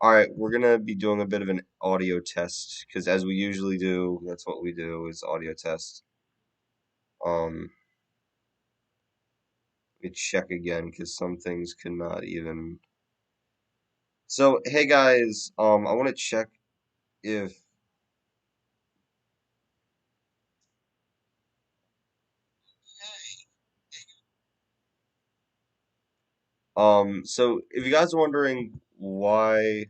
All right, we're gonna be doing a bit of an audio test because, as we usually do, that's what we do is audio test. Let me check again because some things could not even. So, hey guys, I want to check if so if you guys are wondering why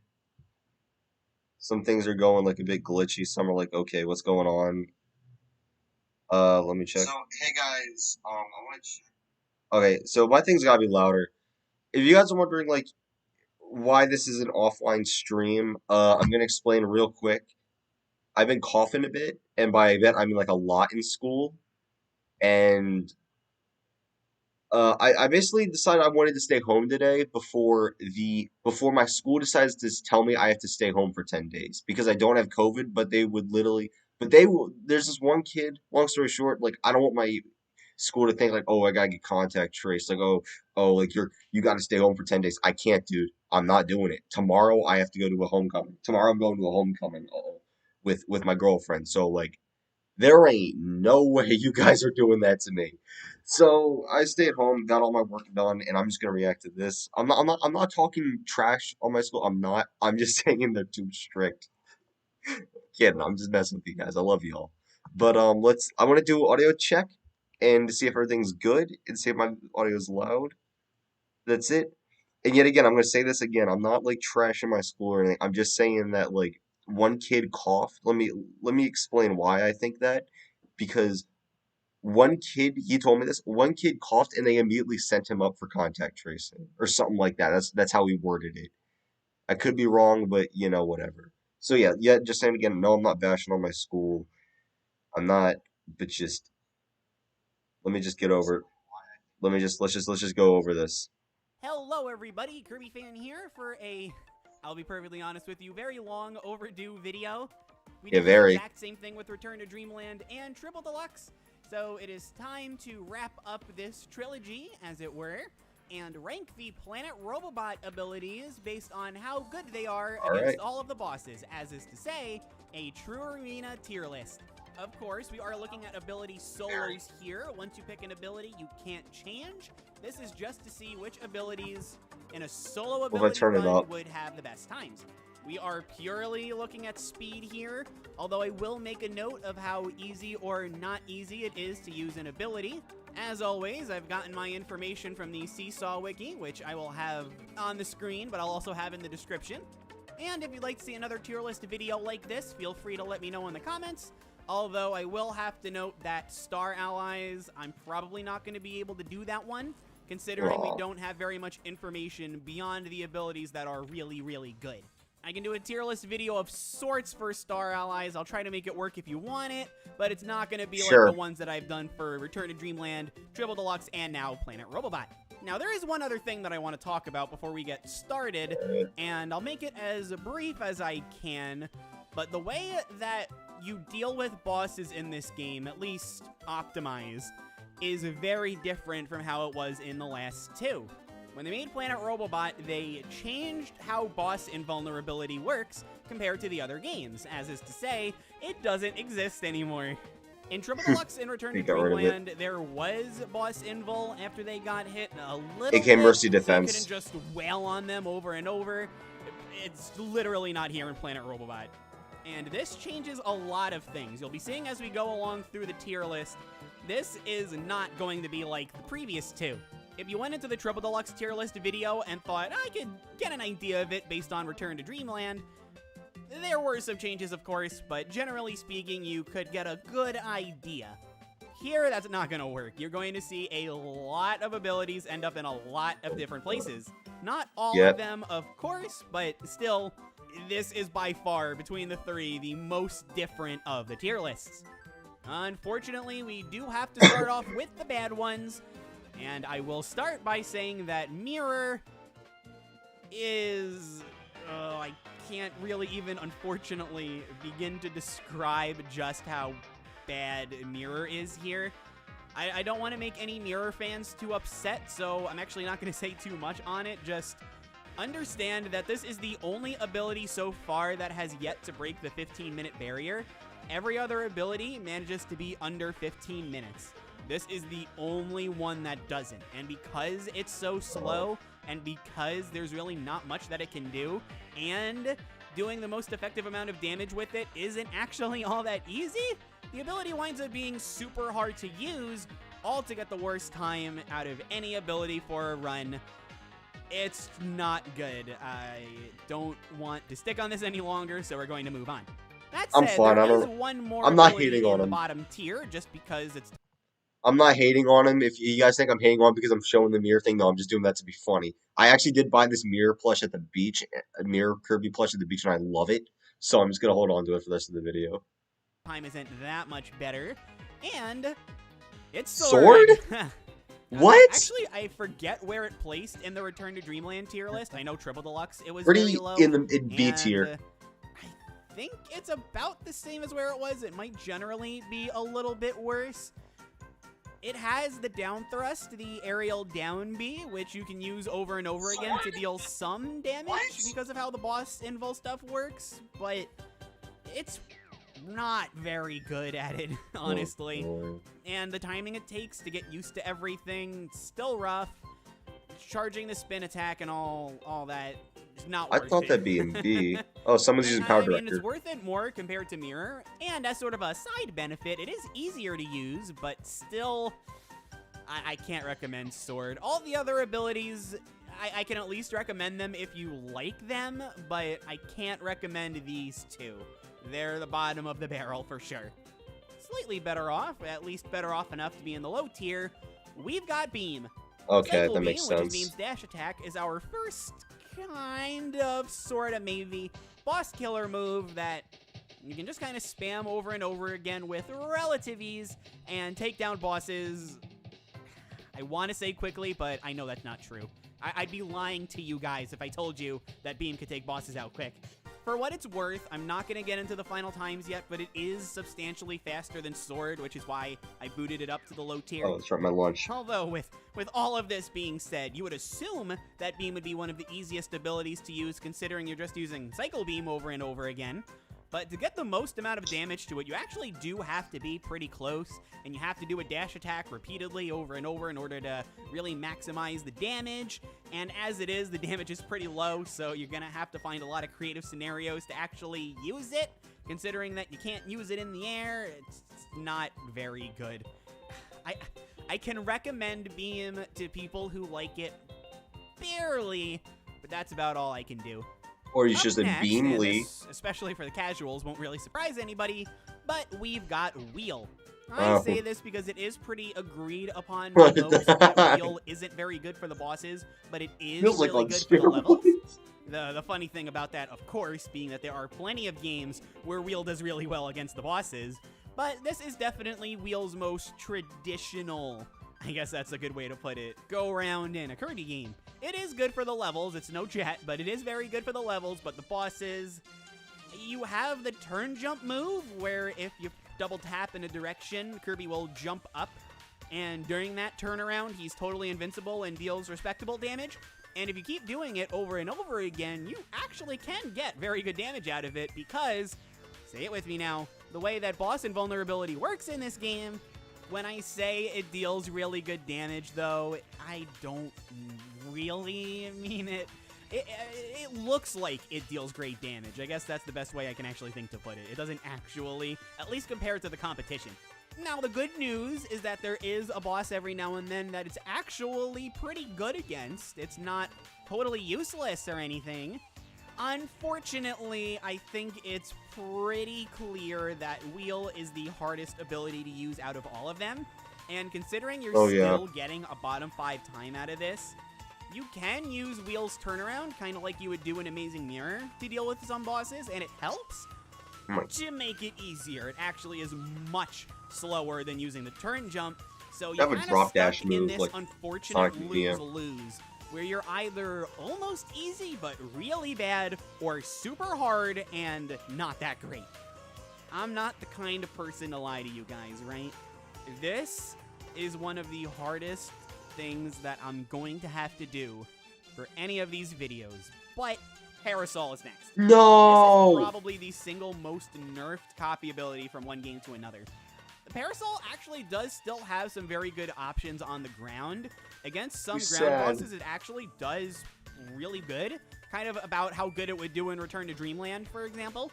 some things are going like a bit glitchy, some are like, okay, what's going on? Let me check. So, hey guys, I want to check. Okay, so my thing's gotta be louder. If you guys are wondering like why this is an offline stream, I'm gonna explain real quick. I've been coughing a bit, and by a bit I mean like a lot in school, and I basically decided I wanted to stay home today before my school decides to tell me I have to stay home for 10 days because I don't have COVID, but they would literally, but they will. There's this one kid. Long story short, like I don't want my school to think like, oh, I gotta get contact traced, like like you gotta stay home for 10 days. I can't, dude. I'm not doing it. Tomorrow I have to go to a homecoming. Tomorrow I'm going to a homecoming with my girlfriend. So like there ain't no way you guys are doing that to me. So I stayed home, got all my work done, and I'm just gonna react to this. I'm not talking trash on my school. I'm not. I'm just saying they're too strict. Kidding. I'm just messing with you guys. I love you all. But I want to do audio check and to see if everything's good and see if my audio is loud. That's it. And yet again, I'm gonna say this again. I'm not like trashing my school or anything. I'm just saying that like one kid coughed. Let me explain why I think that. Because one kid, he told me this. One kid coughed, and they immediately sent him up for contact tracing or something like that. That's how he worded it. I could be wrong, but whatever. So yeah. Just saying again. No, I'm not bashing on my school. I'm not. But just let me just get over it. Let's just go over this. Hello, everybody. Kirby Fan here for I'll be perfectly honest with you, very long overdue video. We Yeah, did the very. exact same thing with Return to Dreamland and Triple Deluxe, so it is time to wrap up this trilogy, as it were, and rank the Planet Robobot abilities based on how good they are All against right. all of the bosses, as is to say, a true arena tier list. Of course, we are looking at ability solos here. Once you pick an ability, you can't change. This is just to see which abilities in a solo What if I ability turn it run up? would have the best times. We are purely looking at speed here, although I will make a note of how easy or not easy it is to use an ability. As always, I've gotten my information from the Seesaw Wiki, which I will have on the screen, but I'll also have in the description. And if you'd like to see another tier list video like this, feel free to let me know in the comments. Although I will have to note that Star Allies, I'm probably not going to be able to do that one, considering we Aw. don't have very much information beyond the abilities that are really, really good. I can do a tier list video of sorts for Star Allies. I'll try to make it work if you want it, but it's not going to be like the Sure. ones that I've done for Return to Dreamland, Triple Deluxe, and now Planet Robobot. Now, there is one other thing that I want to talk about before we get started, and I'll make it as brief as I can, but the way that you deal with bosses in this game, at least optimized, is very different from how it was in the last two. When they made Planet Robobot, they changed how boss invulnerability works compared to the other games. As is to say, it doesn't exist anymore. In Triple Deluxe and Return They to got rid of it. Dreamland, there was boss invul after they got hit a little AK bit, Mercy so you couldn't Defense. just wail on them over and over. It's literally not here in Planet Robobot. And this changes a lot of things. You'll be seeing as we go along through the tier list, this is not going to be like the previous two. If you went into the Triple Deluxe tier list video and thought, I could get an idea of it based on Return to Dreamland, there were some changes, of course, but generally speaking, you could get a good idea. Here, that's not going to work. You're going to see a lot of abilities end up in a lot of different places. Not all of Yep. them, of course, but still, this is by far, between the three, the most different of the tier lists. Unfortunately, we do have to start off with the bad ones, and I will start by saying that Mirror is... I can't really even, unfortunately, begin to describe just how bad Mirror is here. I don't want to make any Mirror fans too upset, so I'm actually not going to say too much on it. Just Understand that this is the only ability so far that has yet to break the 15-minute barrier. Every other ability manages to be under 15 minutes. This is the only one that doesn't. And because it's so slow, and because there's really not much that it can do, and doing the most effective amount of damage with it isn't actually all that easy, the ability winds up being super hard to use, all to get the worst time out of any ability for a run. It's not good. I don't want to stick on this any longer, so we're going to move on. That said, I'm fine. there is one more I'm not ability hating on in the him. bottom tier, just because it's... I'm not hating on him. If you guys think I'm hating on him because I'm showing the mirror thing, no, I'm just doing that to be funny. I actually did buy this mirror plush at the beach, a mirror Kirby plush at the beach, and I love it. So I'm just gonna hold on to it for the rest of the video. Time isn't that much better, and it's Sword? What? Actually, I forget where it placed in the Return to Dreamland tier list. I know Triple Deluxe, it was Pretty very low. in B tier. I think it's about the same as where it was. It might generally be a little bit worse. It has the down thrust, the aerial down B, which you can use over and over again to deal some damage because of how the boss invul stuff works, but it's not very good at it, honestly. And the timing it takes to get used to everything, still rough. Charging the spin attack and all that is not worth it. I thought that'd be in B. Oh, someone's using Power Director. I mean, it's worth it more compared to Mirror, and as sort of a side benefit, it is easier to use, but still, I can't recommend Sword. All the other abilities, I can at least recommend them if you like them, but I can't recommend these two. They're the bottom of the barrel for sure. Slightly better off, at least better off enough to be in the low tier. We've got Beam. Okay, Cycle that Beam, makes which sense. is Beam's dash attack, is our first kind of, sort of, maybe boss killer move that you can just kind of spam over and over again with relative ease and take down bosses. I want to say quickly, but I know that's not true. I'd be lying to you guys if I told you that Beam could take bosses out quick. For what it's worth, I'm not going to get into the final times yet, but it is substantially faster than Sword, which is why I booted it up to the low tier. Oh, let's try my lunch. Although, with all of this being said, you would assume that Beam would be one of the easiest abilities to use, considering you're just using Cycle Beam over and over again. But to get the most amount of damage to it, you actually do have to be pretty close, and you have to do a dash attack repeatedly over and over in order to really maximize the damage. And as it is, the damage is pretty low, so you're going to have to find a lot of creative scenarios to actually use it. Considering that you can't use it in the air, it's not very good. I can recommend Beam to people who like it barely, but that's about all I can do. Or you should have Beamly. This, especially for the casuals, won't really surprise anybody, but we've got Wheel. I say this because it is pretty agreed upon by those that Wheel isn't very good for the bosses, but it is really good for the levels. The funny thing about that, of course, being that there are plenty of games where Wheel does really well against the bosses, but this is definitely Wheel's most traditional, I guess that's a good way to put it, go around in a Kirby game. It is good for the levels, it's no jet, but it is very good for the levels, but the bosses, you have the turn jump move, where if you double tap in a direction, Kirby will jump up, and during that turnaround, he's totally invincible and deals respectable damage. And if you keep doing it over and over again, you actually can get very good damage out of it because, say it with me now, the way that boss invulnerability works in this game, when I say it deals really good damage, though, I don't really mean it. It looks like it deals great damage. I guess that's the best way I can actually think to put it. It doesn't actually, at least compared to the competition. Now, the good news is that there is a boss every now and then that it's actually pretty good against. It's not totally useless or anything. Unfortunately, I think it's pretty clear that Wheel is the hardest ability to use out of all of them. And considering you're still getting a bottom 5 time out of this, you can use Wheel's turnaround, kind of like you would do in Amazing Mirror, to deal with some bosses, and it helps to make it easier. It actually is much slower than using the turn jump, so you're kind of stuck in this unfortunate lose-lose, where you're either almost easy but really bad, or super hard and not that great. I'm not the kind of person to lie to you guys, right? This is one of the hardest things that I'm going to have to do for any of these videos, but Parasol is next. No! This is probably the single most nerfed copy ability from one game to another. The Parasol actually does still have some very good options on the ground. Against some ground bosses, it actually does really good. Kind of about how good it would do in Return to Dreamland, for example.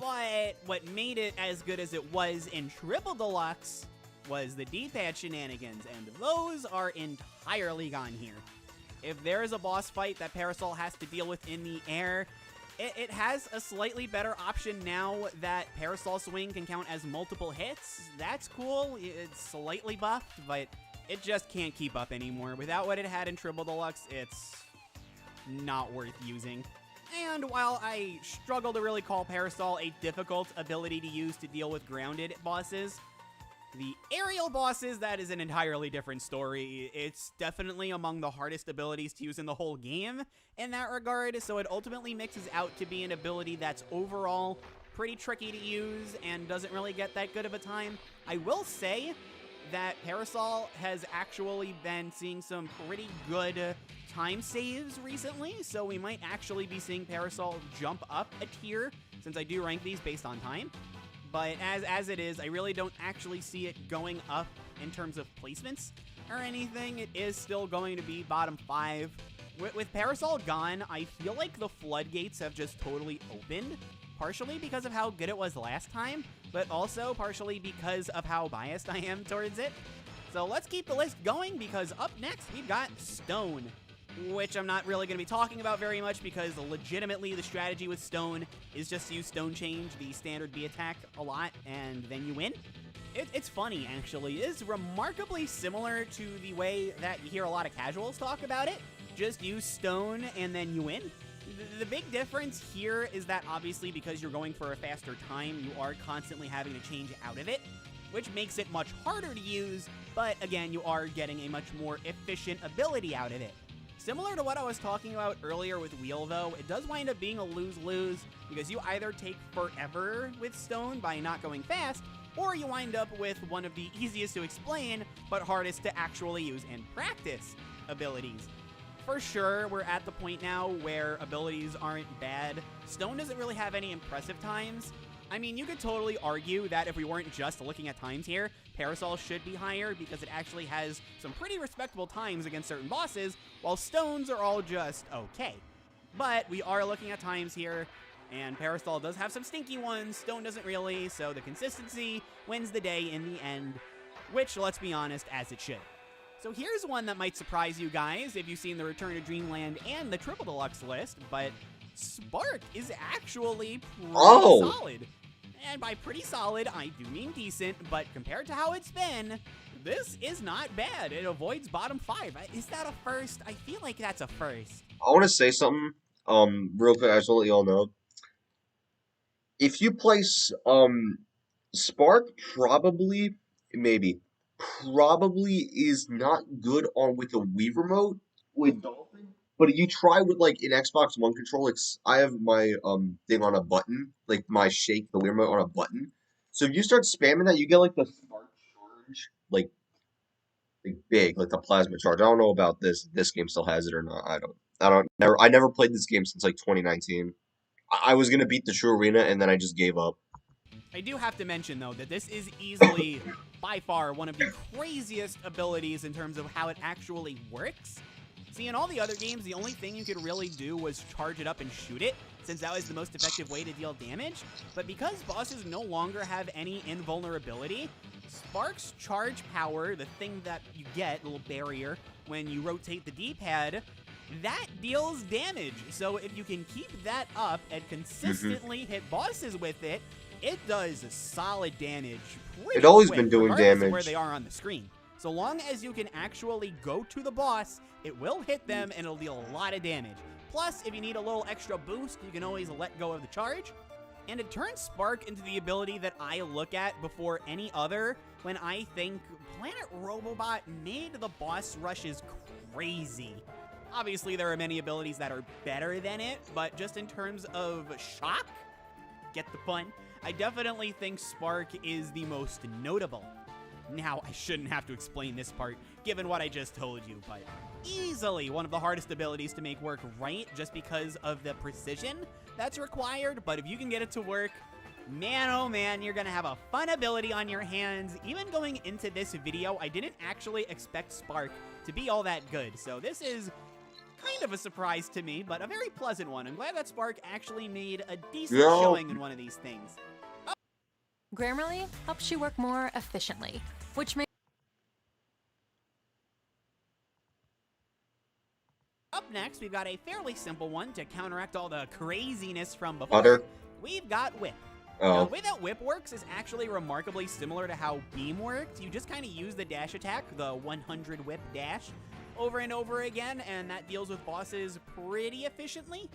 But what made it as good as it was in Triple Deluxe was the D-pad shenanigans, and those are entirely gone here. If there is a boss fight that Parasol has to deal with in the air, it has a slightly better option now that Parasol Swing can count as multiple hits. That's cool. It's slightly buffed, but it just can't keep up anymore. Without what it had in Triple Deluxe, it's not worth using. And while I struggle to really call Parasol a difficult ability to use to deal with grounded bosses, the aerial bosses, that is an entirely different story. It's definitely among the hardest abilities to use in the whole game in that regard, so it ultimately mixes out to be an ability that's overall pretty tricky to use and doesn't really get that good of a time. I will say that Parasol has actually been seeing some pretty good time saves recently, so we might actually be seeing Parasol jump up a tier, since I do rank these based on time. But as it is, I really don't actually see it going up in terms of placements or anything. It is still going to be bottom 5. With Parasol gone, I feel like the floodgates have just totally opened, partially because of how good it was last time, but also partially because of how biased I am towards it. So let's keep the list going, because up next we've got Stone, which I'm not really going to be talking about very much because legitimately the strategy with Stone is just to use Stone Change, the standard B attack, a lot, and then you win. It's funny, actually. It is remarkably similar to the way that you hear a lot of casuals talk about it. Just use Stone and then you win. The big difference here is that obviously because you're going for a faster time, you are constantly having to change out of it, which makes it much harder to use, but again, you are getting a much more efficient ability out of it. Similar to what I was talking about earlier with Wheel, though, it does wind up being a lose-lose, because you either take forever with Stone by not going fast, or you wind up with one of the easiest to explain, but hardest to actually use and practice abilities. For sure, we're at the point now where abilities aren't bad. Stone doesn't really have any impressive times. I mean, you could totally argue that if we weren't just looking at times here, Parasol should be higher because it actually has some pretty respectable times against certain bosses, while Stones are all just okay. But we are looking at times here, and Parasol does have some stinky ones, Stone doesn't really, so the consistency wins the day in the end, which, let's be honest, as it should. So here's one that might surprise you guys if you've seen the Return to Dreamland and the Triple Deluxe list, but Spark is actually pretty solid. And by pretty solid, I do mean decent, but compared to how it's been, this is not bad. It avoids bottom 5. Is that a first? I feel like that's a first. I want to say something, real quick. I just want to let y'all know. If you place, Spark probably is not good on with a Wii remote with Dolphin. But if you try with like an Xbox One controller, I have my thing on a button, like my shake, the Wii remote on a button. So if you start spamming that, you get like the Spark charge, like big, like the plasma charge. I don't know about this. This game still has it or not. I never played this game since like 2019. I was gonna beat the True Arena and then I just gave up. I do have to mention, though, that this is easily, by far, one of the craziest abilities in terms of how it actually works. See, in all the other games, the only thing you could really do was charge it up and shoot it, since that was the most effective way to deal damage. But because bosses no longer have any invulnerability, Spark's charge power, the thing that you get, little barrier, when you rotate the D-pad, that deals damage. So if you can keep that up and consistently hit bosses with it, it does solid damage. It's always quick, been doing regardless damage of where they are on the screen. So long as you can actually go to the boss, it will hit them and it'll deal a lot of damage. Plus, if you need a little extra boost, you can always let go of the charge. And it turns Spark into the ability that I look at before any other when I think Planet Robobot made the boss rushes crazy. Obviously, there are many abilities that are better than it, but just in terms of shock, get the pun, I definitely think Spark is the most notable. Now, I shouldn't have to explain this part, given what I just told you, but easily one of the hardest abilities to make work right, just because of the precision that's required. But if you can get it to work, man, oh man, you're gonna have a fun ability on your hands. Even going into this video, I didn't actually expect Spark to be all that good, so this is kind of a surprise to me, but a very pleasant one. I'm glad that Spark actually made a decent showing in one of these things. Grammarly helps you work more efficiently, which makes... Up next, we've got a fairly simple one to counteract all the craziness from before. Butter. We've got Whip. Oh. Now, the way that Whip works is actually remarkably similar to how Beam worked. You just kind of use the dash attack, the 100 Whip dash, over and over again, and that deals with bosses pretty efficiently.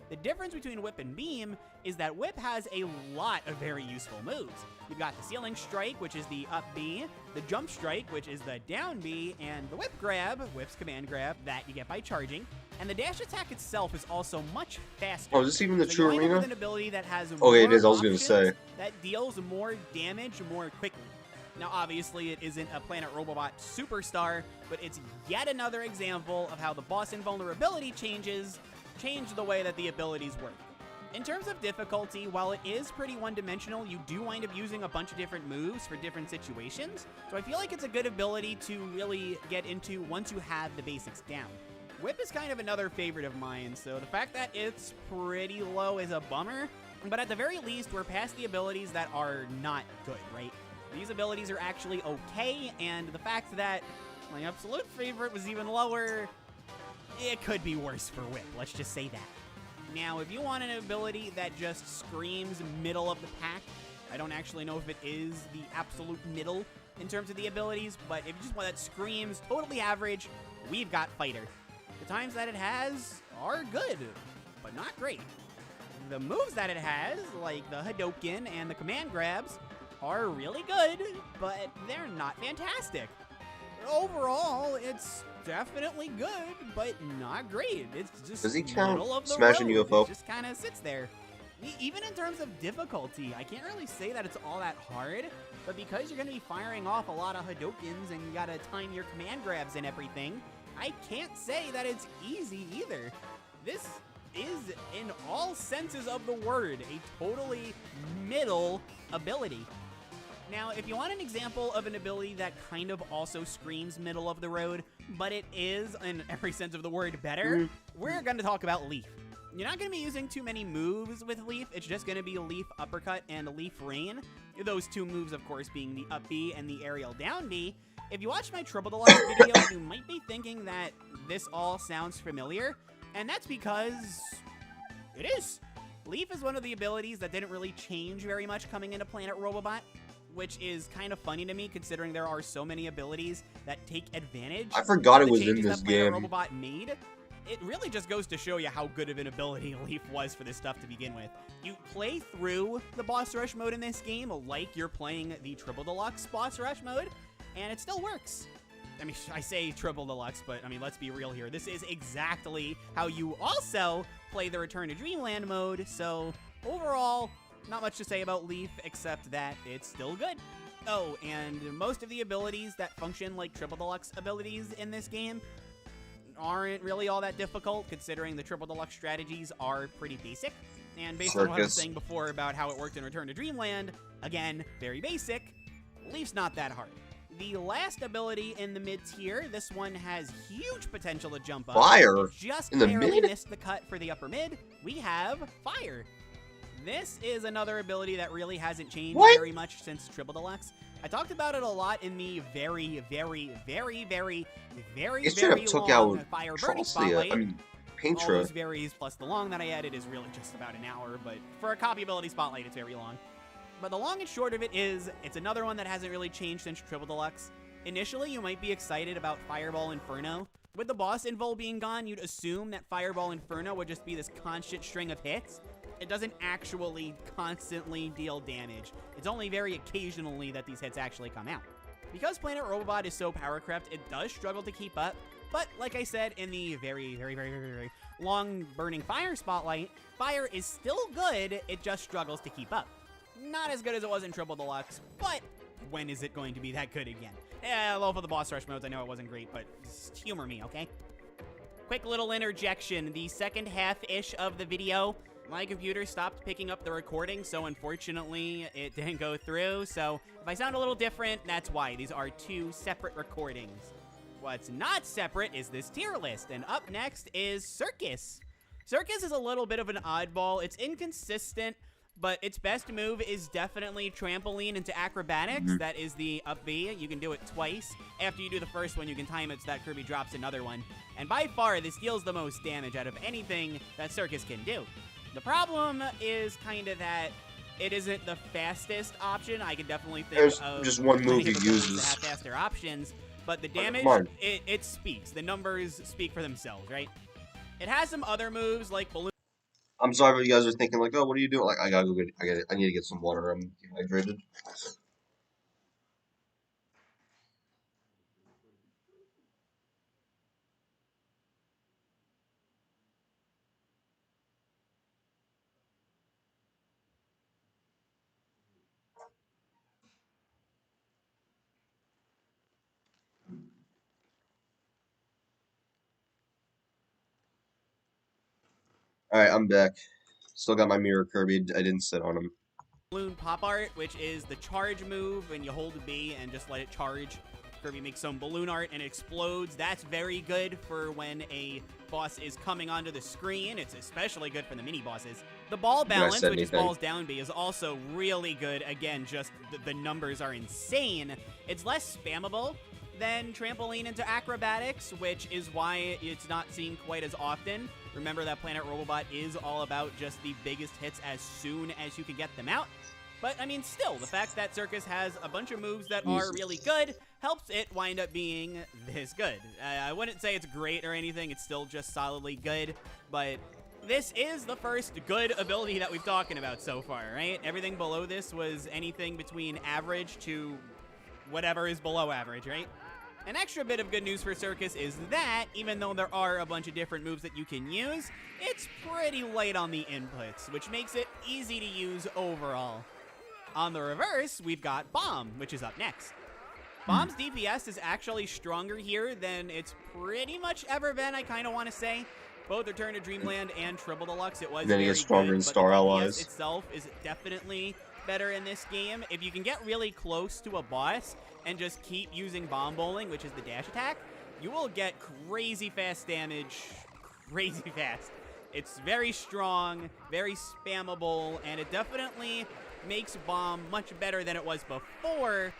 The difference between Whip and Beam is that Whip has a lot of very useful moves. You've got the Ceiling Strike, which is the up B, the Jump Strike, which is the down B, and the Whip Grab, Whip's command grab, that you get by charging. And the dash attack itself is also much faster. Oh, is this even the so true you wind up arena? with an ability that has Okay, it more is. I was gonna options say. that deals more damage more quickly. Now, obviously, it isn't a Planet Robobot superstar, but it's yet another example of how the boss invulnerability changes change the way that the abilities work. In terms of difficulty, while it is pretty one-dimensional, you do wind up using a bunch of different moves for different situations, so I feel like it's a good ability to really get into once you have the basics down. Whip is kind of another favorite of mine, so the fact that it's pretty low is a bummer, but at the very least, we're past the abilities that are not good, right? These abilities are actually okay, and the fact that my absolute favorite was even lower, it could be worse for Whip, let's just say that. Now, if you want an ability that just screams middle of the pack, I don't actually know if it is the absolute middle in terms of the abilities, but if you just want that screams totally average, we've got Fighter. The times that it has are good, but not great. The moves that it has, like the Hadouken and the command grabs, are really good, but they're not fantastic. Overall, it's definitely good, but not great. It's just Does he count middle of the smashing road. UFO? It just kind of sits there. Even in terms of difficulty, I can't really say that it's all that hard, but because you're going to be firing off a lot of Hadoukens and you got to time your command grabs and everything, I can't say that it's easy either. This is, in all senses of the word, a totally middle ability. Now, if you want an example of an ability that kind of also screams middle of the road, but it is, in every sense of the word, better, we're going to talk about Leaf. You're not going to be using too many moves with Leaf. It's just going to be Leaf Uppercut and Leaf Rain. Those two moves, of course, being the up B and the aerial down B. If you watch my Triple Deluxe video, you might be thinking that this all sounds familiar, and that's because it is. Leaf is one of the abilities that didn't really change very much coming into Planet Robobot, which is kind of funny to me considering there are so many abilities that take advantage. I forgot of it the was in changes this that Planet game. Robobot made. It really just goes to show you how good of an ability Leaf was for this stuff to begin with. You play through the boss rush mode in this game like you're playing the Triple Deluxe boss rush mode, and it still works. I mean, I say Triple Deluxe, but I mean, let's be real here. This is exactly how you also play the Return to Dreamland mode, so overall, not much to say about Leaf, except that it's still good. Oh, and most of the abilities that function like Triple Deluxe abilities in this game aren't really all that difficult, considering the Triple Deluxe strategies are pretty basic. And based on what I was saying before about how it worked in Return to Dreamland, again, very basic, Leaf's not that hard. The last ability in the mid-tier, this one has huge potential to jump up. Fire? Just In the barely mid? missed the cut for the upper mid. We have Fire. This is another ability that really hasn't changed very much since Triple Deluxe. I talked about it a lot in the very long Fire Birdie Spotlight. Paintra. All those varies plus the long that I added is really just about an hour, but for a copy ability spotlight, it's very long. But the long and short of it is, it's another one that hasn't really changed since Triple Deluxe. Initially, you might be excited about Fireball Inferno. With the boss invul being gone, you'd assume that Fireball Inferno would just be this constant string of hits. It doesn't actually constantly deal damage. It's only very occasionally that these hits actually come out. Because Planet Robobot is so power-crept, it does struggle to keep up, but like I said in the very long Burning Fire Spotlight, Fire is still good, it just struggles to keep up. Not as good as it was in Triple Deluxe, but when is it going to be that good again? Yeah, low for the boss rush modes. I know it wasn't great, but just humor me, okay? Quick little interjection. The second half-ish of the video, my computer stopped picking up the recording, so unfortunately it didn't go through. So if I sound a little different, that's why. These are two separate recordings. What's not separate is this tier list, and up next is Circus. Circus is a little bit of an oddball. It's inconsistent, but its best move is definitely trampoline into acrobatics. That is the up B. You can do it twice. After you do the first one, you can time it so that Kirby drops another one. And by far, this deals the most damage out of anything that Circus can do. The problem is kind of that it isn't the fastest option. I could definitely think There's of just one move he that uses. have faster options, but the damage, it speaks. The numbers speak for themselves, right? It has some other moves like balloon. I'm sorry if you guys are thinking like, oh, what are you doing? Like, I gotta go get, I need to get some water. I'm dehydrated. All right, I'm back. Still got my mirror Kirby. I didn't sit on him. Balloon pop art, which is the charge move, and you hold B and just let it charge. Kirby makes some balloon art and it explodes. That's very good for when a boss is coming onto the screen. It's especially good for the mini bosses. The ball balance, which is balls down B, is also really good. Again, just the numbers are insane. It's less spammable than trampoline into acrobatics, which is why it's not seen quite as often. Remember that Planet Robobot is all about just the biggest hits as soon as you can get them out. But, I mean, still, the fact that Circus has a bunch of moves that are really good helps it wind up being this good. I wouldn't say it's great or anything. It's still just solidly good. But this is the first good ability that we've talking about so far, right? Everything below this was anything between average to whatever is below average, right? An extra bit of good news for Circus is that, even though there are a bunch of different moves that you can use, it's pretty light on the inputs, which makes it easy to use overall. On the reverse, we've got Bomb, which is up next. Bomb's DPS is actually stronger here than it's pretty much ever been, I kind of want to say. Both Return to Dreamland and Triple Deluxe, it was Then he very gets stronger good, in but Star the DPS Allies. itself is definitely better in this game. If you can get really close to a boss and just keep using Bomb Bowling, which is the dash attack, you will get crazy fast damage, crazy fast. It's very strong, very spammable, and it definitely makes Bomb much better than it was before,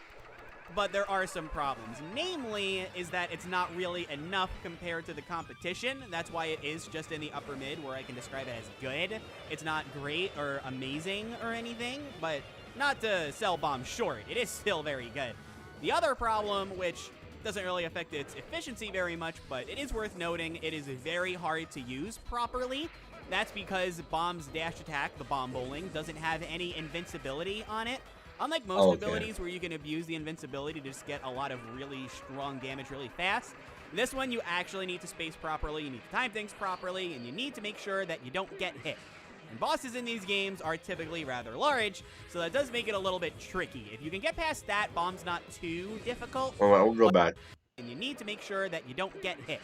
but there are some problems. Namely, is that it's not really enough compared to the competition. That's why it is just in the upper mid, where I can describe it as good. It's not great or amazing or anything, but not to sell Bomb short, it is still very good. The other problem, which doesn't really affect its efficiency very much, but it is worth noting, it is very hard to use properly. That's because Bomb's dash attack, the Bomb Bowling, doesn't have any invincibility on it. Unlike most abilities where you can abuse the invincibility to just get a lot of really strong damage really fast, this one you actually need to space properly, you need to time things properly, and you need to make sure that you don't get hit. And bosses in these games are typically rather large, so that does make it a little bit tricky. If you can get past that, Bomb's not too difficult. Oh, I'll go back. And you need to make sure that you don't get hit.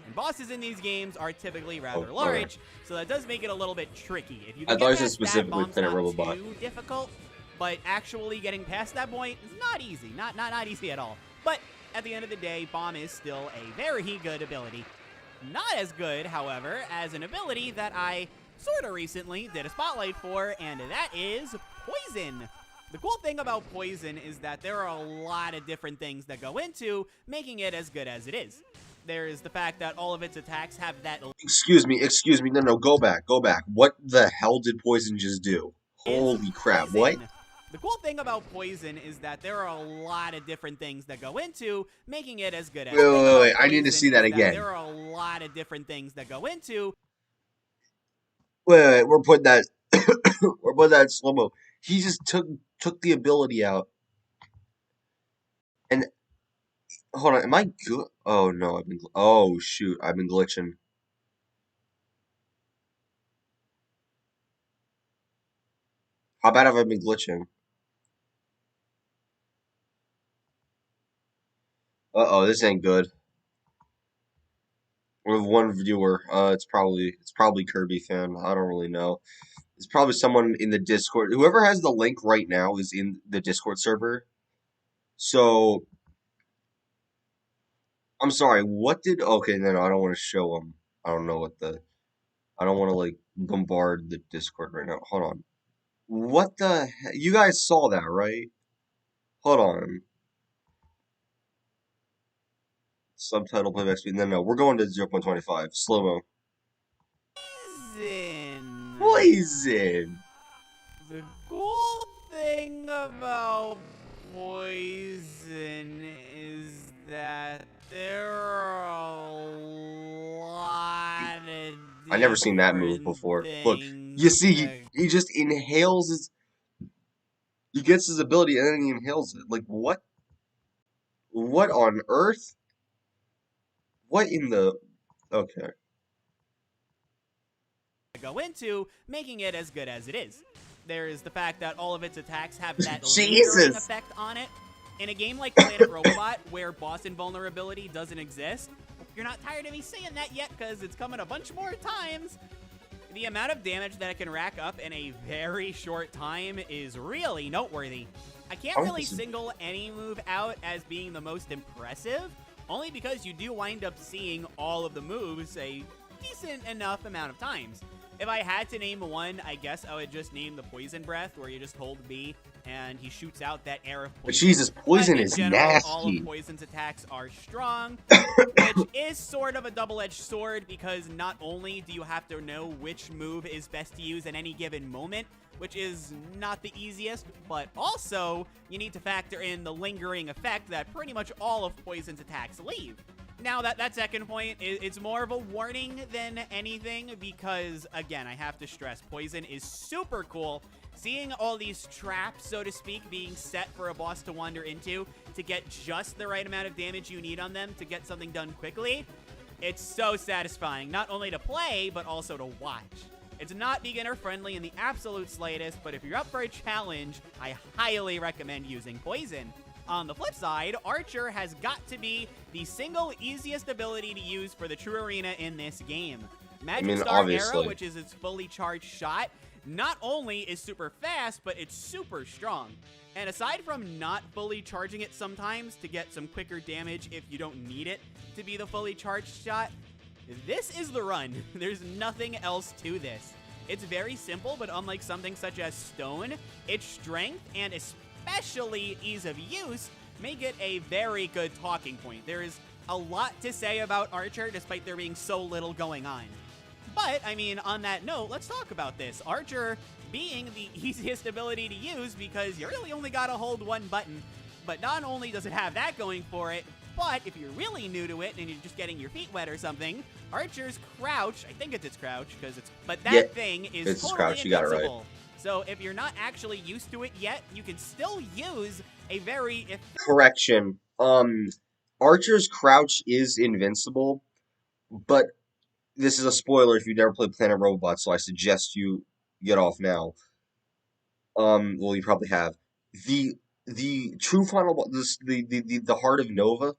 And bosses in these games are typically rather large, so that does make it a little bit tricky. If you can get past that, Bomb's not too difficult, but actually getting past that point is not easy. Not easy at all. But at the end of the day, Bomb is still a very good ability. Not as good, however, as an ability that I sort of recently did a spotlight for, and that is Poison. The cool thing about Poison is that there are a lot of different things that go into making it as good as it is. There's the fact that all of its attacks have that... Excuse me, no, go back. What the hell did Poison just do? Holy crap, what? The cool thing about Poison is that there are a lot of different things that go into making it as good as... Wait, I need to see that again. There are a lot of different things that go into... Wait, we're putting that... we're putting that in slow-mo. He just took the ability out. And... Hold on, am I good? Oh, no, oh, shoot, I've been glitching. How bad have I been glitching? Oh, this ain't good. We have one viewer. It's probably Kirby fan. I don't really know. It's probably someone in the Discord. Whoever has the link right now is in the Discord server. So I'm sorry. What did? Okay, no, I don't want to show them. I don't know what the. I don't want to like bombard the Discord right now. Hold on. What the? You guys saw that, right? Hold on. Subtitle playback speed. No, we're going to 0.25. Slow mo. Poison. Poison. The cool thing about poison is that there are a lot of I never seen that move before. Look, you see, he just inhales his. He gets his ability and then he inhales it. Like what? What on earth? What in the? Okay. Go into, making it as good as it is. There is the fact that all of its attacks have that lingering Jesus. effect on it. In a game like Planet Robobot, where boss invulnerability doesn't exist, you're not tired of me saying that yet because it's coming a bunch more times. The amount of damage that it can rack up in a very short time is really noteworthy. I can't really single any move out as being the most impressive, only because you do wind up seeing all of the moves a decent enough amount of times. If I had to name one, I guess I would just name the Poison Breath, where you just hold B and he shoots out that air of poison. But Jesus, poison in is general, nasty. All of Poison's attacks are strong, which is sort of a double-edged sword because not only do you have to know which move is best to use at any given moment, which is not the easiest, but also you need to factor in the lingering effect that pretty much all of Poison's attacks leave. Now, that second point, it's more of a warning than anything because, again, I have to stress, Poison is super cool. Seeing all these traps, so to speak, being set for a boss to wander into to get just the right amount of damage you need on them to get something done quickly, it's so satisfying, not only to play, but also to watch. It's not beginner-friendly in the absolute slightest, but if you're up for a challenge, I highly recommend using Poison. On the flip side, Archer has got to be the single easiest ability to use for the True Arena in this game. Magic Star obviously. Arrow, which is its fully charged shot, not only is super fast, but it's super strong. And aside from not fully charging it sometimes to get some quicker damage if you don't need it to be the fully charged shot, this is the run. There's nothing else to this. It's very simple, but unlike something such as Stone, its strength and especially ease of use make it a very good talking point. There is a lot to say about Archer despite there being so little going on. But, I mean, on that note, let's talk about this. Archer being the easiest ability to use because you really only gotta hold one button. But not only does it have that going for it, but if you're really new to it and you're just getting your feet wet or something, Archer's crouch, I think it's its crouch, because it's, but that thing is it's totally crouch, you got it right. invincible. So if you're not actually used to it yet, you can still use a very... Correction. Archer's crouch is invincible, but this is a spoiler if you've never played Planet Robobot, so I suggest you get off now. Well, you probably have. The true final, the Heart of Nova,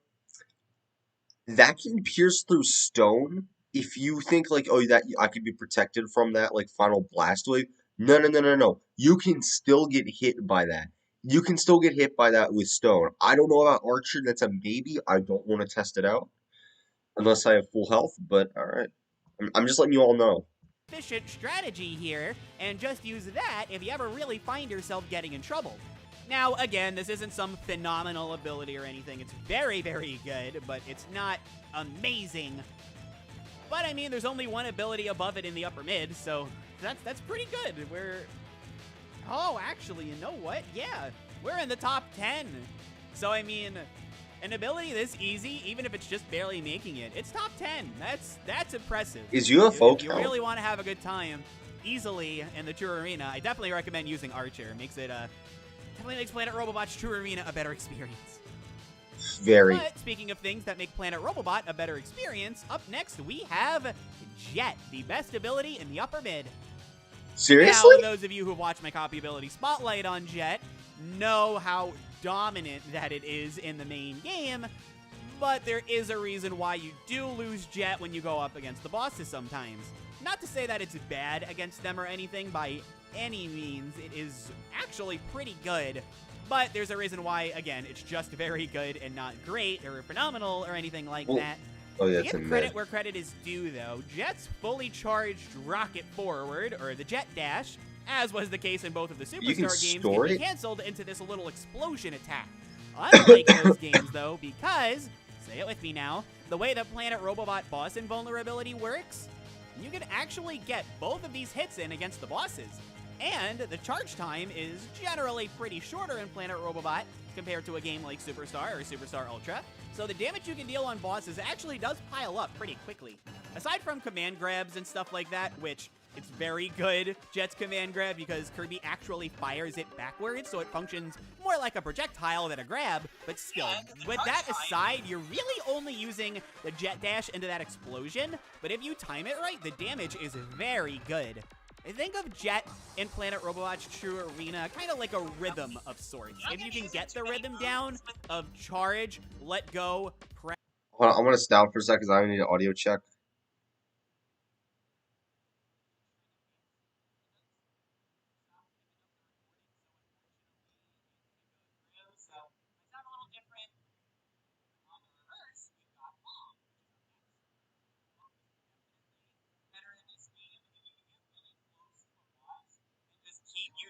that can pierce through stone. If you think like, oh, that I could be protected from that like final blast wave, no. You can still get hit by that. You can still get hit by that with stone. I don't know about Archer. That's a maybe. I don't want to test it out unless I have full health. But all right, I'm just letting you all know. Efficient strategy here, and just use that if you ever really find yourself getting in trouble. Now, again, this isn't some phenomenal ability or anything. It's very, very good, but it's not amazing. But, I mean, there's only one ability above it in the upper mid, so that's pretty good. Oh, actually, you know what? Yeah, we're in the top 10. So, I mean, an ability this easy, even if it's just barely making it, it's top 10. That's impressive. Is UFO If you really want to have a good time easily in the True Arena, I definitely recommend using Archer. It makes it definitely makes Planet Robobot's True Arena a better experience. Very. But speaking of things that make Planet Robobot a better experience, up next we have Jet, the best ability in the upper mid. Seriously? Now, those of you who watch my copy ability spotlight on Jet know how dominant that it is in the main game, but there is a reason why you do lose Jet when you go up against the bosses sometimes. Not to say that it's bad against them or anything by any means. It is actually pretty good, but there's a reason why, again, it's just very good and not great or phenomenal or anything like that. Oh, yeah, To give credit where credit is due, though, Jet's fully charged rocket forward, or the Jet Dash, as was the case in both of the Superstar games, can be canceled into this little explosion attack. Unlike those games, though, because, say it with me now, the way the Planet Robobot boss invulnerability works, you can actually get both of these hits in against the bosses. And the charge time is generally pretty shorter in Planet Robobot compared to a game like Superstar or Superstar Ultra, so the damage you can deal on bosses actually does pile up pretty quickly. Aside from command grabs and stuff like that, which it's very good, Jet's command grab, because Kirby actually fires it backwards, so it functions more like a projectile than a grab, but still, with that aside, you're really only using the Jet Dash into that explosion, but if you time it right, the damage is very good. I think of Jet in Planet Robobot's True Arena kind of like a rhythm of sorts. If you can get the rhythm down of charge, let go, press. Hold on, I want to stop for a second because I need an audio check.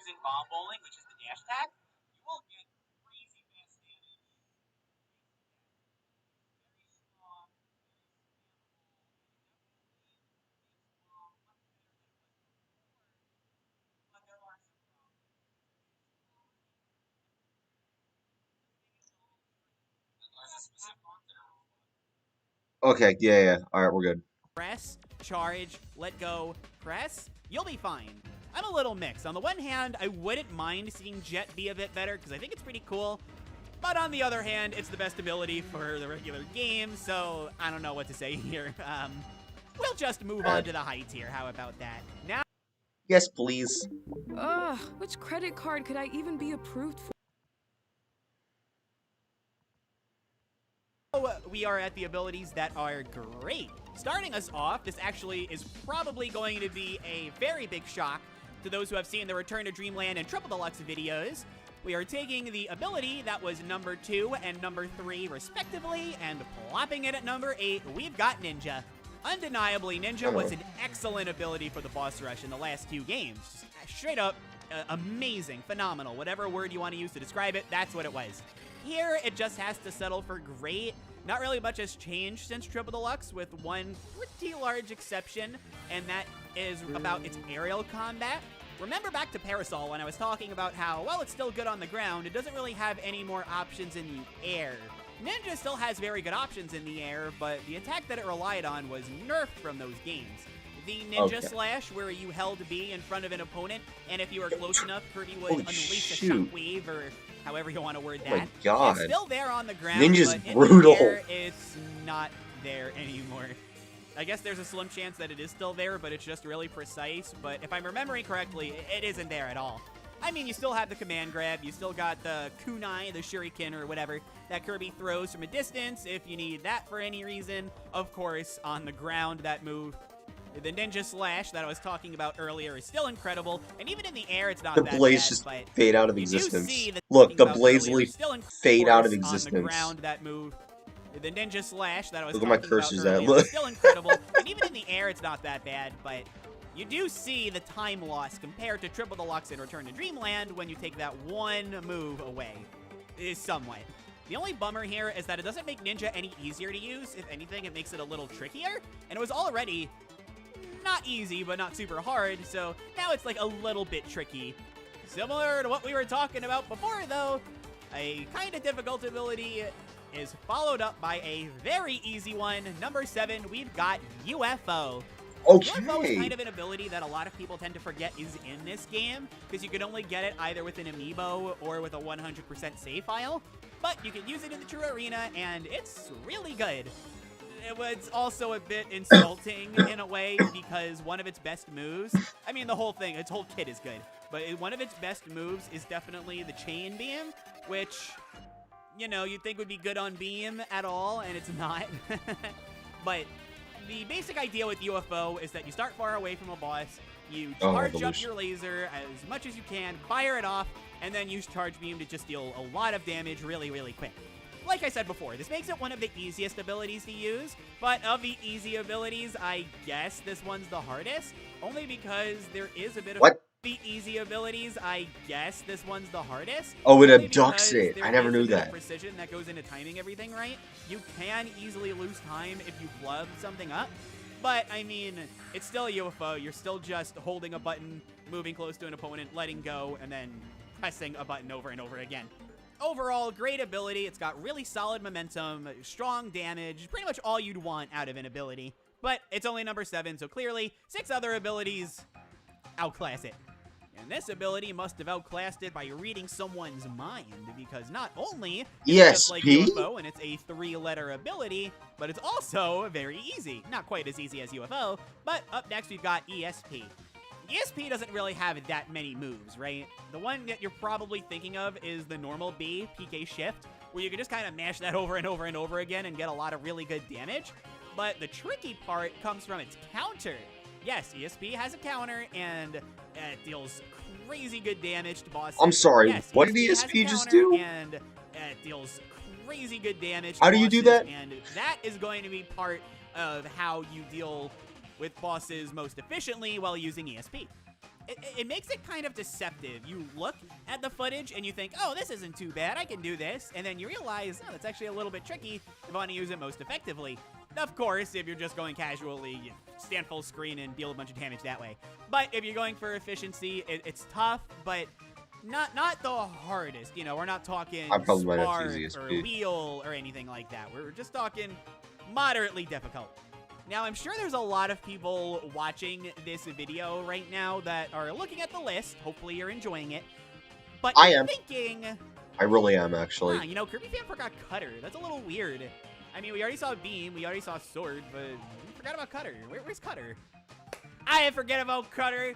Using bomb bowling, which is the dash tag, you will get crazy fast damage. Very strong, but there are some problems. Okay, yeah. All right, we're good. Press, charge, let go, press, you'll be fine. I'm a little mixed. On the one hand, I wouldn't mind seeing Jet be a bit better because I think it's pretty cool. But on the other hand, it's the best ability for the regular game, so I don't know what to say here. We'll just move on to the high tier. How about that? Now, Yes, please. Ugh, which credit card could I even be approved for? we are at the abilities that are great. Starting us off, this actually is probably going to be a very big shock to those who have seen the Return to Dreamland and Triple Deluxe videos. We are taking the ability that was number 2 and number 3 respectively and plopping it at number 8. We've got Ninja. Undeniably, Ninja was an excellent ability for the boss rush in the last 2 games. Just straight up amazing, phenomenal, whatever word you want to use to describe it, that's what it was. Here, it just has to settle for great. Not really much has changed since Triple Deluxe, with one pretty large exception, and that is about its aerial combat. Remember back to Parasol when I was talking about how, well, it's still good on the ground, it doesn't really have any more options in the air. Ninja still has very good options in the air, but the attack that it relied on was nerfed from those games. The Ninja Slash, where you held B in front of an opponent, and if you were close enough, Kirby would unleash a shockwave, or however you want to word that. Oh my God. It's still there on the ground, Ninja's but brutal. in the air, it's not there anymore. I guess there's a slim chance that it is still there, but it's just really precise. But if I'm remembering correctly, it isn't there at all. I mean, you still have the command grab, you still got the kunai, the shuriken, or whatever, that Kirby throws from a distance if you need that for any reason. Of course, on the ground, that move, the Ninja Slash that I was talking about earlier, is still incredible, and even in the air, it's not that bad. The blades just fade out of existence. Look, the blades really fade out of existence. On the ground, that move, the Ninja Slash that I was Look at my talking about cursors earlier, at. Look. is still incredible, and even in the air, it's not that bad, but you do see the time loss compared to Triple Deluxe and Return to Dreamland when you take that one move away, is somewhat. The only bummer here is that it doesn't make Ninja any easier to use. If anything, it makes it a little trickier, and it was already not easy, but not super hard, so now it's like a little bit tricky. Similar to what we were talking about before, though, a kind of difficult ability is followed up by a very easy one. Number 7, we've got UFO. UFO is kind of an ability that a lot of people tend to forget is in this game, because you can only get it either with an amiibo or with a 100% save file, but you can use it in the True Arena, and it's really good. It was also a bit insulting in a way, because one of its best moves, I mean, the whole thing, its whole kit is good, but one of its best moves is definitely the chain beam, which you know, you'd think would be good on beam at all, and it's not. But the basic idea with UFO is that you start far away from a boss, you charge up your laser as much as you can, fire it off, and then use charge beam to just deal a lot of damage really, really quick. Like I said before, this makes it one of the easiest abilities to use, but of the easy abilities, I guess this one's the hardest, only because there is a bit of... What? The easy abilities, I guess this one's the hardest. Oh, it only abducts because it. I never there knew is a bit of that. precision that goes into timing everything right. You can easily lose time if you flub something up. But, I mean, it's still a UFO. You're still just holding a button, moving close to an opponent, letting go, and then pressing a button over and over again. Overall, great ability. It's got really solid momentum, strong damage, pretty much all you'd want out of an ability. But it's only number 7, so clearly 6 other abilities outclass it. And this ability must have outclassed it by reading someone's mind, because not only is it just like UFO and it's a 3-letter ability, but it's also very easy. Not quite as easy as UFO, but up next we've got ESP. ESP doesn't really have that many moves, right? The one that you're probably thinking of is the normal B, PK Shift, where you can just kind of mash that over and over and over again and get a lot of really good damage. But the tricky part comes from its counter. Yes, ESP has a counter, and it deals crazy good damage to bosses. I'm sorry, yes, what did ESP just do? And it deals crazy good damage to How do you bosses, do that? And that is going to be part of how you deal with bosses most efficiently while using ESP. It makes it kind of deceptive. You look at the footage and you think, oh, this isn't too bad, I can do this. And then you realize, oh, that's actually a little bit tricky if you want to use it most effectively. Of course, if you're just going casually, you stand full screen and deal a bunch of damage that way. But if you're going for efficiency, it's tough, but not the hardest. You know, we're not talking Spark or Wheel or anything like that. We're just talking moderately difficult. Now, I'm sure there's a lot of people watching this video right now that are looking at the list. Hopefully you're enjoying it. But I am thinking... I really am, actually. You know, Kirby Fan forgot Cutter. That's a little weird. I mean, we already saw Beam, we already saw Sword, but we forgot about Cutter. Where's Cutter? I forget about Cutter.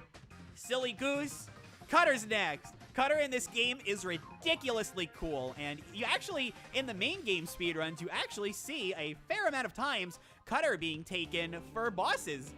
Silly goose. Cutter's next. Cutter in this game is ridiculously cool, and you actually, in the main game speedruns, you actually see a fair amount of times Cutter being taken for bosses.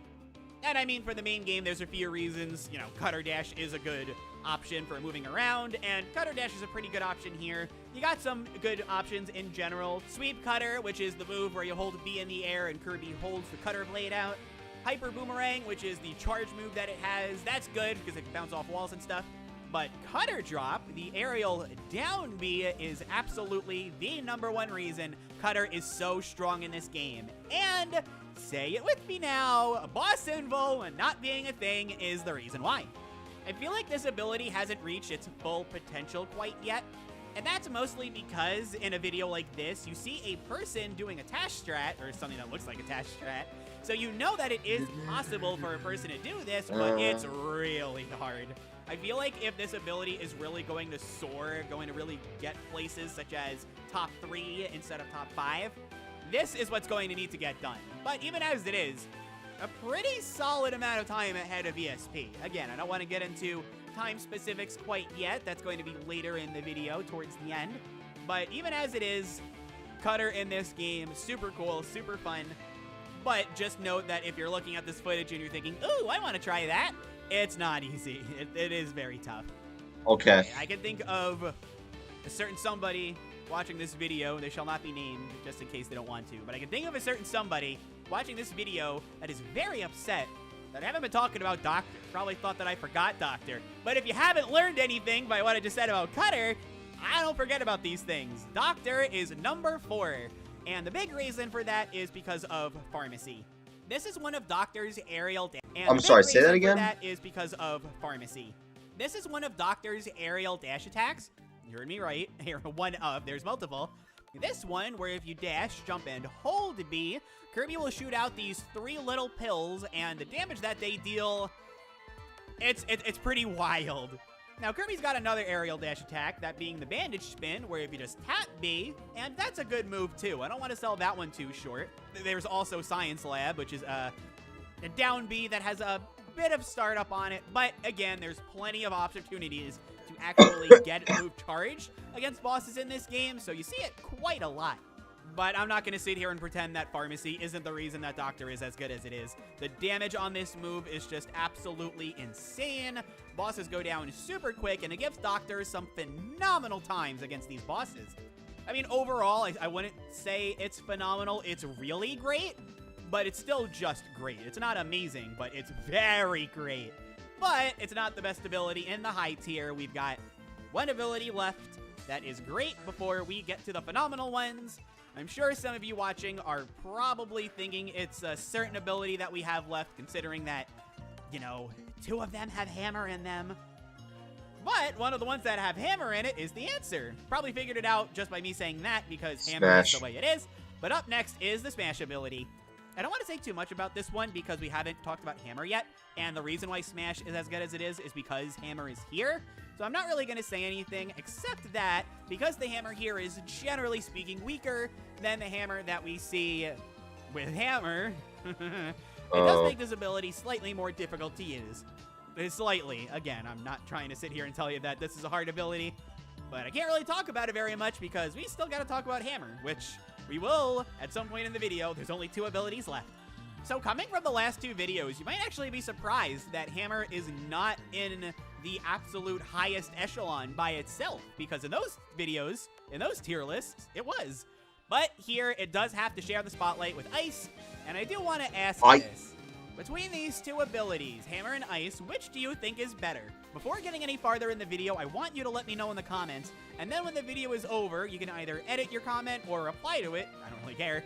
And I mean, for the main game, there's a few reasons. You know, Cutter Dash is a good option for moving around, and Cutter Dash is a pretty good option here. You got some good options in general. Sweep Cutter, which is the move where you hold B in the air and Kirby holds the cutter blade out. Hyper Boomerang, which is the charge move that it has. That's good because it can bounce off walls and stuff. But Cutter Drop, the aerial down B, is absolutely the #1 reason Cutter is so strong in this game. And, say it with me now, Boss Invo not being a thing is the reason why. I feel like this ability hasn't reached its full potential quite yet. And that's mostly because in a video like this, you see a person doing a Tash strat, or something that looks like a Tash strat. So you know that it is possible for a person to do this, but it's really hard. I feel like if this ability is really going to soar, going to really get places such as top 3 instead of top 5, this is what's going to need to get done. But even as it is, a pretty solid amount of time ahead of ESP. Again, I don't want to get into time specifics quite yet. That's going to be later in the video towards the end. But even as it is, Cutter in this game, super cool, super fun. But just note that if you're looking at this footage and you're thinking, ooh, I want to try that, it's not easy. It is very tough. Okay. I can think of a certain somebody watching this video, they shall not be named just in case they don't want to, but I can think of a certain somebody watching this video that is very upset that I haven't been talking about Doctor. Probably thought that I forgot Doctor. But if you haven't learned anything by what I just said about Cutter, I don't forget about these things. Doctor is #4. And the big reason for that is because of Pharmacy. This is one of Doctor's aerial... I'm sorry, say that again? That is because of Pharmacy. This is one of Doctor's aerial dash attacks. You heard me right. Here, one of. There's multiple. This one, where if you dash, jump, and hold B, Kirby will shoot out these 3 little pills, and the damage that they deal, it's pretty wild. Now, Kirby's got another aerial dash attack, that being the bandage spin, where if you just tap B, and that's a good move too. I don't want to sell that one too short. There's also Science Lab, which is a down B that has a bit of startup on it, but again, there's plenty of opportunities to actually get move charged against bosses in this game, so you see it quite a lot. But I'm not going to sit here and pretend that Pharmacy isn't the reason that Doctor is as good as it is. The damage on this move is just absolutely insane. Bosses go down super quick, and it gives Doctor some phenomenal times against these bosses. I mean, overall, I wouldn't say it's phenomenal. It's really great, but it's still just great. It's not amazing, but it's very great. But it's not the best ability in the high tier. We've got one ability left that is great before we get to the phenomenal ones. I'm sure some of you watching are probably thinking it's a certain ability that we have left, considering that, you know, 2 of them have hammer in them. But one of the ones that have hammer in it is the answer. Probably figured it out just by me saying that, because hammer is the way it is. But up next is the Smash ability. I don't want to say too much about this one because we haven't talked about hammer yet, and the reason why Smash is as good as it is because hammer is here. So I'm not really going to say anything except that because the hammer here is generally speaking weaker than the hammer that we see with hammer, it does make this ability slightly more difficult to use. Slightly. Again, I'm not trying to sit here and tell you that this is a hard ability, but I can't really talk about it very much because we still got to talk about hammer, which we will at some point in the video. There's only 2 abilities left. So coming from the last 2 videos, you might actually be surprised that hammer is not in the absolute highest echelon by itself, because in those videos, in those tier lists, it was. But here, it does have to share the spotlight with Ice, and I do want to ask this. Between these 2 abilities, hammer and ice, which do you think is better? Before getting any farther in the video, I want you to let me know in the comments, and then when the video is over, you can either edit your comment or reply to it. I don't really care.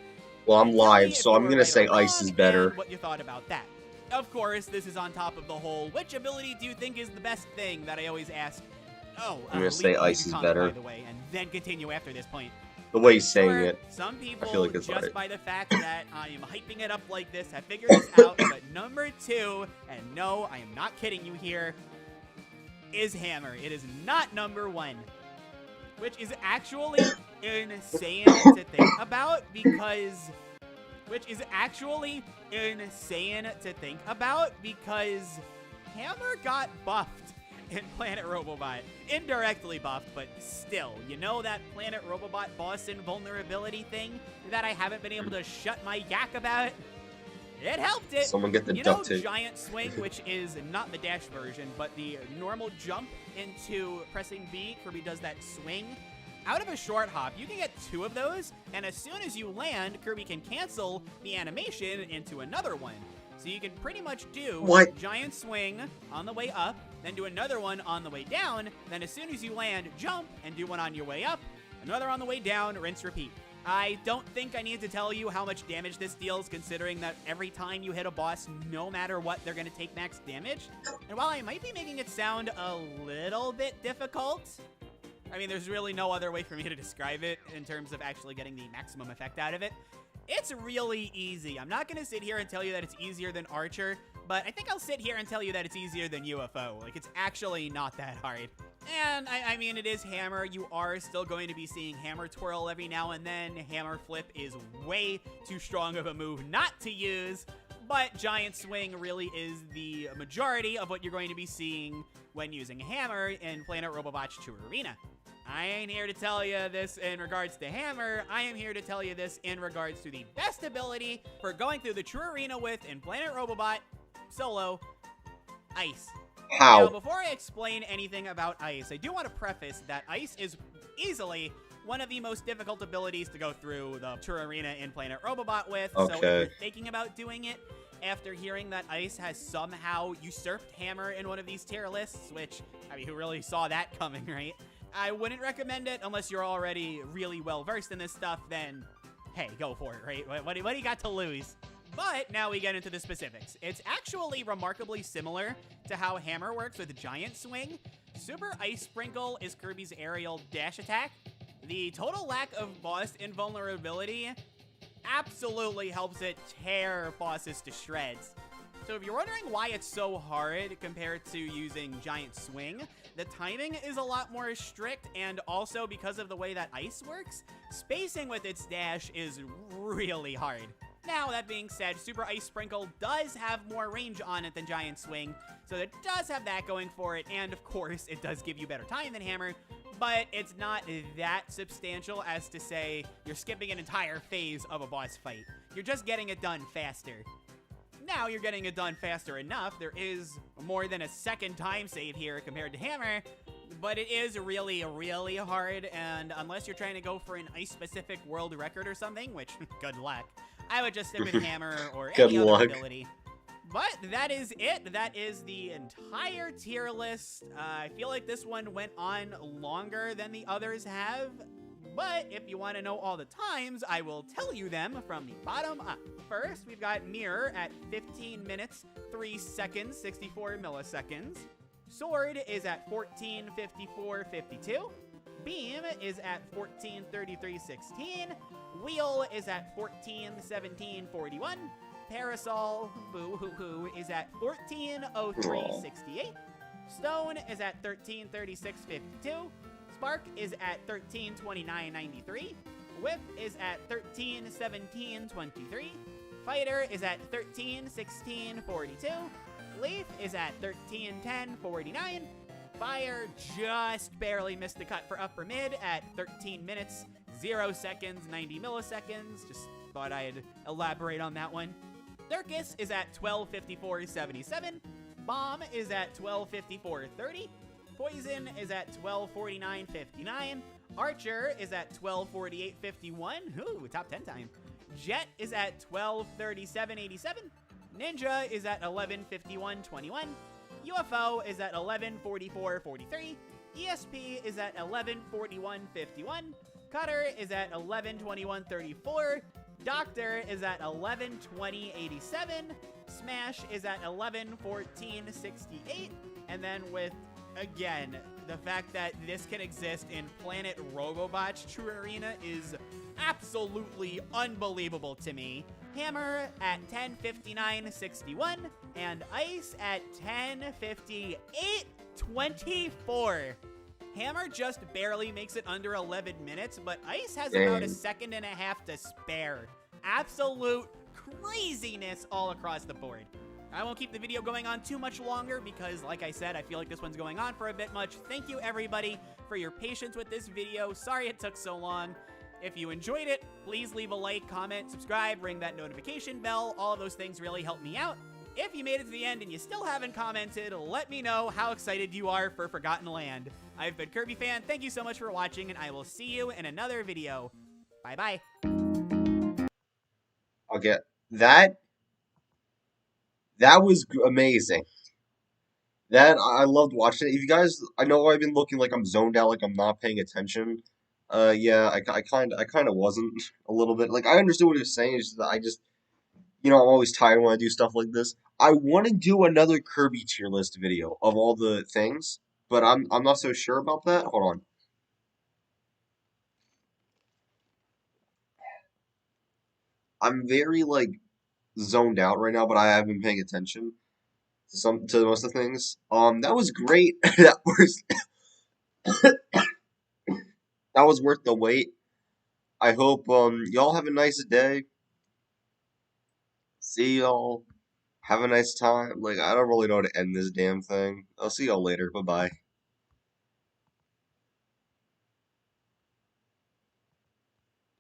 Well, I'm live, so I'm gonna say ice is better. What you thought about that. Of course, this is on top of the whole, which ability do you think is the best thing that I always ask? Oh, I'm gonna say ice is better. By the way, and then continue after this point. The way he's saying it, some people, I feel like it's just right. by the fact that I am hyping it up like this, have figured this out. But number 2, and no, I am not kidding you here, is hammer. It is not number 1, which is actually insane to think about because hammer got buffed in Planet Robobot. Indirectly buffed, but still. You know that Planet Robobot boss invulnerability thing that I haven't been able to shut my yak about? It helped it. Someone get the duct tape. Giant Swing, which is not the dash version, but the normal jump into pressing B, Kirby does that swing. Out of a short hop, you can get 2 of those, and as soon as you land, Kirby can cancel the animation into another one. So you can pretty much do giant swing on the way up, then do another one on the way down, then as soon as you land, jump and do one on your way up, another on the way down, rinse, repeat. I don't think I need to tell you how much damage this deals, considering that every time you hit a boss, no matter what, they're going to take max damage. And while I might be making it sound a little bit difficult, I mean, there's really no other way for me to describe it in terms of actually getting the maximum effect out of it. It's really easy. I'm not going to sit here and tell you that it's easier than Archer, but I think I'll sit here and tell you that it's easier than UFO. Like, it's actually not that hard. And, I mean, it is hammer. You are still going to be seeing hammer twirl every now and then. Hammer flip is way too strong of a move not to use, but giant swing really is the majority of what you're going to be seeing when using hammer in Planet Robobot's True Arena. I ain't here to tell you this in regards to hammer. I am here to tell you this in regards to the best ability for going through the True Arena with in Planet Robobot solo, Ice. How? Now, before I explain anything about Ice, I do want to preface that Ice is easily one of the most difficult abilities to go through the True Arena in Planet Robobot with. So if you're thinking about doing it, after hearing that Ice has somehow usurped hammer in one of these tier lists, which, I mean, who really saw that coming, right? I wouldn't recommend it unless you're already really well-versed in this stuff, then, hey, go for it, right? What do you got to lose? But now we get into the specifics. It's actually remarkably similar to how hammer works with Giant Swing. Super Ice Sprinkle is Kirby's aerial dash attack. The total lack of boss invulnerability absolutely helps it tear bosses to shreds. So if you're wondering why it's so hard compared to using Giant Swing, the timing is a lot more strict, and also because of the way that Ice works, spacing with its dash is really hard. Now, that being said, Super Ice Sprinkle does have more range on it than Giant Swing, so it does have that going for it, and of course, it does give you better time than Hammer, but it's not that substantial as to say you're skipping an entire phase of a boss fight. You're just getting it done faster. Now you're getting it done faster enough. There is more than a second time save here compared to Hammer, but it is really, really hard, and unless you're trying to go for an ice-specific world record or something, which, good luck, I would just stick with Hammer or any other ability. But that is it. That is the entire tier list. I feel like this one went on longer than the others have. But if you want to know all the times, I will tell you them from the bottom up. First, we've got Mirror at 15 minutes, 3 seconds, 64 milliseconds. Sword is at 14:54:52. Beam is at 14:33:16. Wheel is at 14:17:41. Parasol, boo-hoo-hoo, is at 14:03:68. Stone is at 13:36:52. Spark is at 13:29:93. Whip is at 13:17:23. Fighter is at 13:16:42. Leaf is at 13:10:49. Fire just barely missed the cut for upper mid at 13 minutes, 0 seconds, 90 milliseconds. Just thought I'd elaborate on that one. Circus is at 12:54:77. Bomb is at 12:54:30. Poison is at 12:49:59. Archer is at 12:48:51. Ooh, top 10 time. Jet is at 12:37:87. Ninja is at 11:51:21. UFO is at 11:44:43. ESP is at 11:41:51. Cutter is at 11:21:34. Doctor is at 11:20:87. Smash is at 11:14:68. And then with, again, the fact that this can exist in Planet Robobot's True Arena is absolutely unbelievable to me. Hammer at 10:59:61 and Ice at 10:58:24. Hammer just barely makes it under 11 minutes, but Ice has about a second and a half to spare. Absolute craziness all across the board. I won't keep the video going on too much longer because, like I said, I feel like this one's going on for a bit much. Thank you, everybody, for your patience with this video. Sorry it took so long. If you enjoyed it, please leave a like, comment, subscribe, ring that notification bell. All of those things really help me out. If you made it to the end and you still haven't commented, let me know how excited you are for Forgotten Land. I've been KirbyFan. Thank you so much for watching, and I will see you in another video. Bye-bye. Okay, that was amazing. I loved watching it. If you guys, I know I've been looking like I'm zoned out, like I'm not paying attention. Yeah, I kind of wasn't a little bit. Like I understood what he was saying. It's just that I just, I'm always tired when I do stuff like this. I want to do another Kirby tier list video of all the things, but I'm not so sure about that. Hold on. I'm very like zoned out right now, but I have been paying attention to most of the things. That was great. That was worth the wait. I hope y'all have a nice day. See y'all. Have a nice time. Like I don't really know how to end this damn thing. I'll see y'all later. Bye bye.